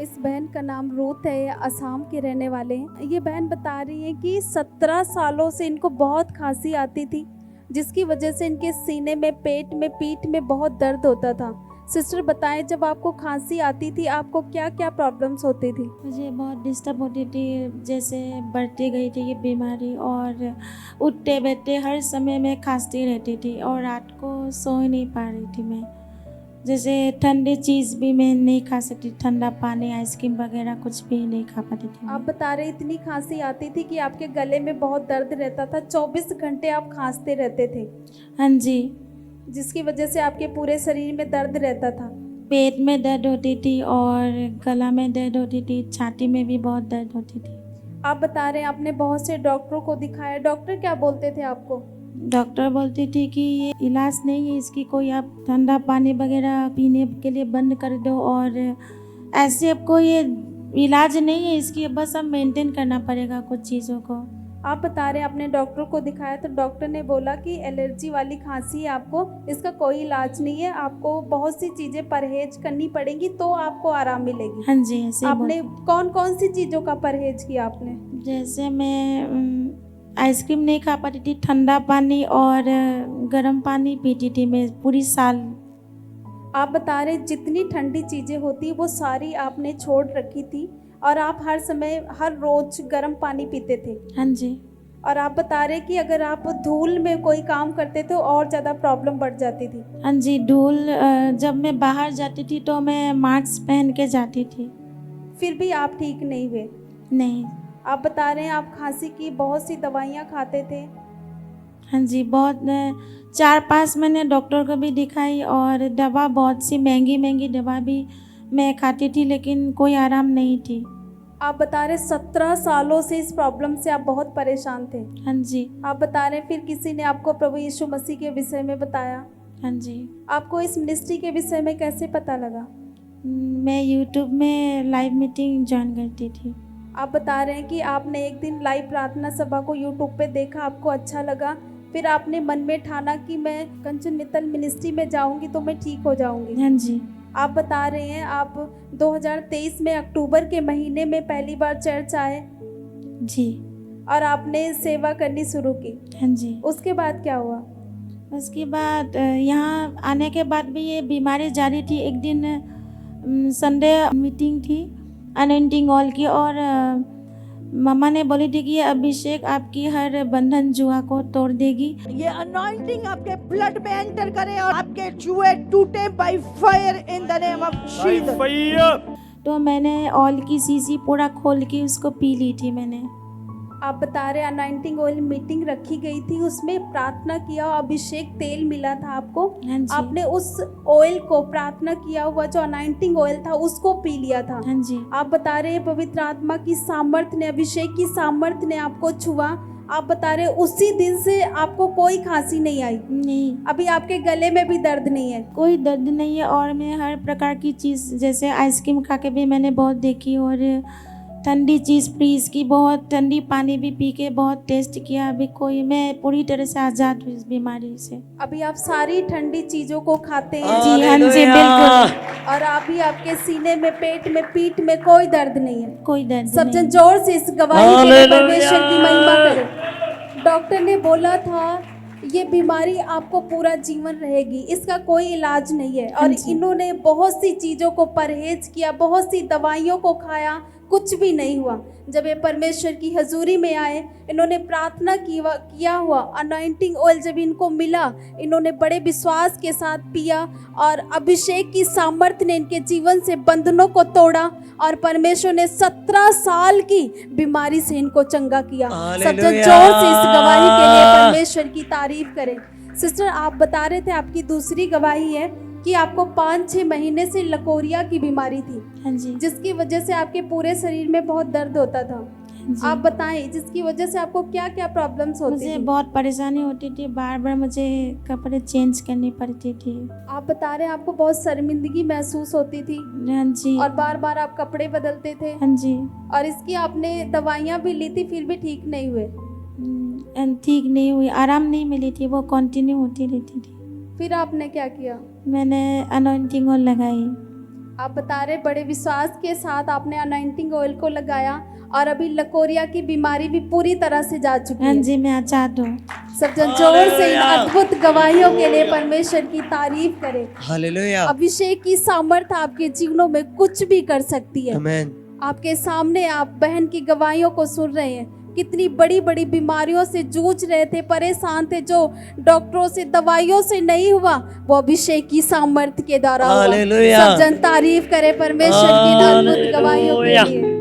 इस बहन का नाम रूथ है, ये असम के रहने वाले हैं। ये बहन बता रही है कि 17 सालों से इनको बहुत खांसी आती थी, जिसकी वजह से इनके सीने में, पेट में, पीठ में बहुत दर्द होता था। सिस्टर बताएं, जब आपको खांसी आती थी आपको क्या क्या प्रॉब्लम्स होती थी? मुझे बहुत डिस्टर्ब होती थी, जैसे बढ़ती गई थी ये बीमारी, और उठते बैठते हर समय मैं खांसती रहती थी और रात को सो ही नहीं पा रही थी मैं। जैसे ठंडी चीज़ भी मैं नहीं खा सकती, ठंडा पानी, आइसक्रीम वगैरह कुछ भी नहीं खा पाती थी आप मैं। बता रहे इतनी खांसी आती थी कि आपके गले में बहुत दर्द रहता था, 24 घंटे आप खांसते रहते थे, हाँ जी, जिसकी वजह से आपके पूरे शरीर में दर्द रहता था। पेट में दर्द होती थी और गला में दर्द होती थी, छाती में भी बहुत दर्द होती थी। आप बता रहे हैं आपने बहुत से डॉक्टरों को दिखाया, डॉक्टर क्या बोलते थे आपको? डॉक्टर बोलती थी कि ये इलाज नहीं है इसकी कोई, आप ठंडा पानी वगैरह पीने के लिए बंद कर दो, और ऐसे आपको ये इलाज नहीं है इसकी, बस अब मेंटेन करना पड़ेगा कुछ चीज़ों को। आप बता रहे हैं आपने डॉक्टर को दिखाया तो डॉक्टर ने बोला कि एलर्जी वाली खांसी है आपको, इसका कोई इलाज नहीं है, आपको बहुत सी चीज़ें परहेज करनी पड़ेंगी तो आपको आराम मिलेगी। हाँ जी, ऐसे ही आपने बोलते कौन कौन सी चीज़ों का परहेज किया आपने? जैसे मैं आइसक्रीम नहीं खा पाती थी, ठंडा पानी और गर्म पानी पीती थी मैं पूरी साल। आप बता रहे जितनी ठंडी चीज़ें होती वो सारी आपने छोड़ रखी थी और आप हर समय, हर रोज गर्म पानी पीते थे। हाँ जी, और आप बता रहे कि अगर आप धूल में कोई काम करते तो और ज़्यादा प्रॉब्लम बढ़ जाती थी। हाँ जी, धूल जब मैं बाहर जाती थी तो मैं मास्क पहन के जाती थी। फिर भी आप ठीक नहीं हुए। नहीं। आप बता रहे हैं आप खांसी की बहुत सी दवाइयाँ खाते थे। हाँ जी, बहुत 4-5 महीने डॉक्टर को भी दिखाई, और दवा बहुत सी महंगी दवा भी मैं खाती थी, लेकिन कोई आराम नहीं थी। आप बता रहे 17 सालों से इस प्रॉब्लम से आप बहुत परेशान थे। हाँ जी, आप बता रहे फिर किसी ने आपको प्रभु यीशु मसीह के विषय में बताया। हाँ जी। आपको इस मिनिस्ट्री के विषय में कैसे पता लगा? मैं यूट्यूब में लाइव मीटिंग जॉइन करती थी। आप बता रहे हैं कि आपने एक दिन लाइव प्रार्थना सभा को यूट्यूब पे देखा, आपको अच्छा लगा, फिर आपने मन में ठाना कि मैं कंचन मित्तल मिनिस्ट्री में जाऊंगी तो मैं ठीक हो जाऊंगी। हाँ जी, आप बता रहे हैं आप 2023 में अक्टूबर के महीने में पहली बार चर्च आए जी, और आपने सेवा करनी शुरू की। हाँ जी। उसके बाद क्या हुआ? उसके बाद यहाँ आने के बाद भी ये बीमारी जारी थी। एक दिन संडे मीटिंग थी अनॉइंटिंग ऑयल की, और मम्मा ने बोली थी कि ये अभिषेक आपकी हर बंधन जुआ को तोड़ देगी। ये अनॉइंटिंग आपके ब्लड में एंटर करे और आपके जुए टूटे by fire in the name of Jesus. तो मैंने ऑयल की शीशी पूरा खोल के उसको पी ली थी मैंने। आप बता रहे अनॉइंटिंग ऑयल मीटिंग रखी गई थी, उसमें प्रार्थना किया, अभिषेक तेल मिला था आपको। हाँ जी, आपने उस ऑयल को, प्रार्थना किया हुआ जो अनॉइंटिंग ऑयल था, उसको पी लिया था। हाँ जी, आप बता रहे हैं पवित्र आत्मा की सामर्थ्य ने, अभिषेक की सामर्थ्य ने आपको छुआ। आप बता रहे उसी दिन से आपको कोई खांसी नहीं आई, नहीं, अभी आपके गले में भी दर्द नहीं है। कोई दर्द नहीं है, और मैं हर प्रकार की चीज़, जैसे आइसक्रीम खा के भी मैंने बहुत देखी, और ठंडी चीज़ फ्रीज की, बहुत ठंडी पानी भी पी के बहुत टेस्ट किया, अभी कोई, मैं पूरी तरह से आज़ाद हुई इस बीमारी से। अभी आप सारी ठंडी चीजों को खाते हैं। जी हाँ जी, बिल्कुल, और अभी आपके सीने में, पेट में, पीठ में कोई दर्द नहीं है। कोई दर्द सब जन नहीं। जोर से इस गवाही के लिए परमेश्वर की महिमा करें। डॉक्टर ने बोला था ये बीमारी आपको पूरा जीवन रहेगी, इसका कोई इलाज नहीं है। और हाँ जी। इन्होंने बहुत सी चीज़ों को परहेज किया, बहुत सी दवाइयों को खाया, कुछ भी नहीं हुआ। जब ये परमेश्वर की हजूरी में आए, इन्होंने प्रार्थना किया हुआ अनॉइंटिंग ऑयल जब इनको मिला, इन्होंने बड़े विश्वास के साथ पिया और अभिषेक की सामर्थ्य ने इनके जीवन से बंधनों को तोड़ा और परमेश्वर ने 17 साल की बीमारी से इनको चंगा किया। सब जन जोर से इस गवाही के लिए परमेश्वर की तारीफ करें। सिस्टर, आप बता रहे थे आपकी दूसरी गवाही है कि आपको 5-6 महीने से लकोरिया की बीमारी थी, हाँ जी, जिसकी वजह से आपके पूरे शरीर में बहुत दर्द होता था। हाँ जी। आप बताएं जिसकी वजह से आपको क्या क्या प्रॉब्लम्स होती मुझे थी? बहुत परेशानी होती थी, बार बार मुझे कपड़े चेंज करनी पड़ती थी। आप बता रहे हैं आपको बहुत शर्मिंदगी महसूस होती थी हाँ जी, और बार बार आप कपड़े बदलते थे हाँ जी। और इसकी आपने दवाइयाँ भी ली थी, फिर भी ठीक नहीं हुए। ठीक नहीं हुई, आराम नहीं मिली थी, वो कंटिन्यू होती रहती थी। फिर आपने क्या किया? मैंने अनॉइंटिंग ऑयल लगाई। आप बता रहे बड़े विश्वास के साथ आपने अनॉइंटिंग ऑयल को लगाया और अभी लकोरिया की बीमारी भी पूरी तरह से जा चुकी हाँ है। जी, मैं आजाद हूँ। सब जन जोर से इन अद्भुत गवाहियों के लिए परमेश्वर की तारीफ करें। हालेलुया अभिषेक की सामर्थ्य आपके जीवनों में कुछ भी कर सकती है। आमेन आपके सामने आप बहन की गवाहियों को सुन रहे हैं, कितनी बड़ी बड़ी बीमारियों से जूझ रहे थे, परेशान थे, जो डॉक्टरों से दवाइयों से नहीं हुआ वो अभिषेक की सामर्थ्य के द्वारा हुआ। हालेलुया। सब जन तारीफ करे परमेश्वर की इन अद्भुत गवाहियों के लिए।